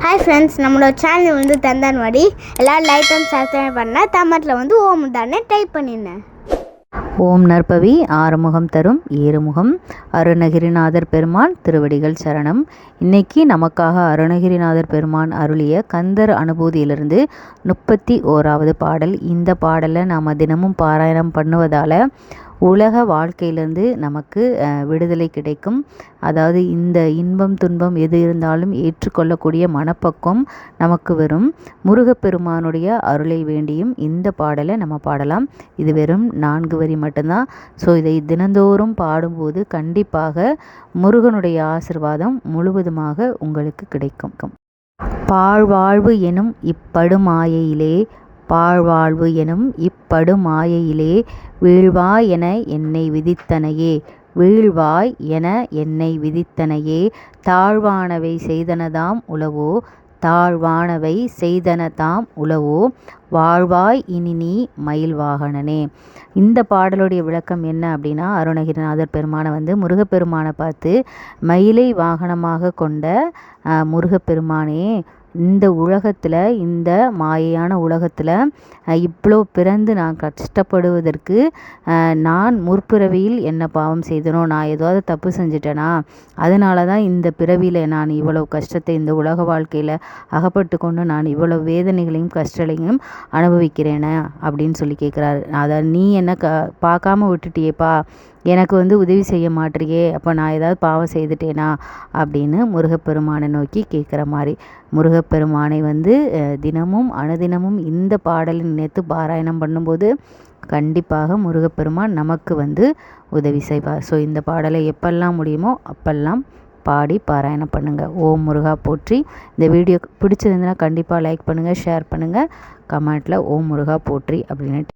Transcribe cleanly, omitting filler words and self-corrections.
Hi friends, நம்மளோட channel வந்து தந்தான்வாடி. எல்லோரும் லைக் அண்ட் சப்ஸ்கிரைப் பண்ணால் தமிழில் வந்து ஓம் தானே டைப் பண்ணினேன். ஓம் நற்பவி ஆறுமுகம் தரும் ஏறுமுகம் அருணகிரிநாதர் பெருமான் திருவடிகள் சரணம். இன்னைக்கு நமக்காக அருணகிரிநாதர் பெருமான் அருளிய கந்தர் அனுபூதியிலிருந்து 31வது பாடல். இந்த பாடலை நாம் தினமும் பாராயணம் பண்ணுவதால் உலக வாழ்க்கையிலேருந்து நமக்கு விடுதலை கிடைக்கும். அதாவது இந்த இன்பம் துன்பம் எது இருந்தாலும் ஏற்றுக்கொள்ளக்கூடிய மனப்பக்குவம் நமக்கு வரும். முருகப்பெருமானுடைய அருளை வேண்டியும் இந்த பாடலை நம்ம பாடலாம். இது வெறும் 4 வரி மட்டும்தான். ஸோ இதை தினந்தோறும் பாடும்போது கண்டிப்பாக முருகனுடைய ஆசிர்வாதம் முழுவதுமாக உங்களுக்கு கிடைக்கும். பாழ்வாழ்வு எனும் இப்படுமாயையிலே பாழ்வாழ்வு எனும் இப்படுமாயையிலே வீழ்வாய் என என்னை விதித்தனையே வீழ்வாய் என என்னை விதித்தனையே தாழ்வானவை செய்தனதாம் உளவோ தாழ்வானவை செய்தனதாம் உளவோ வாழ்வாய் இனி நீ மயில் வாகனனே. இந்த பாடலுடைய விளக்கம் என்ன அப்படின்னா, அருணகிரிநாதர் பெருமானை முருகப்பெருமானை பார்த்து மயிலை வாகனமாக கொண்ட முருகப்பெருமானே, இந்த உலகத்தில் இந்த மாயையான உலகத்தில் இவ்வளோ பிறந்து நான் கஷ்டப்படுவதற்கு நான் முற்பிறவியில் என்ன பாவம் செய்தனோ, நான் ஏதாவது தப்பு செஞ்சிட்டேனா, அதனால தான் இந்த பிறவியில் நான் இவ்வளவு கஷ்டத்தை இந்த உலக வாழ்க்கையில் அகப்பட்டு கொண்டு நான் இவ்வளோ வேதனைகளையும் கஷ்டங்களையும் அனுபவிக்கிறேனே அப்படின்னு சொல்லி கேட்குறாரு. அதை நீ என்ன பார்க்காம விட்டுட்டியேப்பா, எனக்கு உதவி செய்ய மாட்டேறியே, அப்போ நான் ஏதாவது பாவம் செய்துட்டேனா அப்படின்னு முருகப்பெருமானை நோக்கி கேட்குற மாதிரி. முருகப்பெருமானை தினமும் அனுதினமும் இந்த பாடலை நினைத்து பாராயணம் பண்ணும்போது கண்டிப்பாக முருகப்பெருமான் நமக்கு உதவி செய்வார். ஸோ இந்த பாடலை எப்பெல்லாம் முடியுமோ அப்பெல்லாம் பாடி பாராயணம் பண்ணுங்கள். ஓம் முருகா போற்றி. இந்த வீடியோ பிடிச்சிருந்ததுன்னா கண்டிப்பாக லைக் பண்ணுங்கள், ஷேர் பண்ணுங்கள், கமெண்ட்டில் ஓம் முருகா போற்றி அப்படின்னு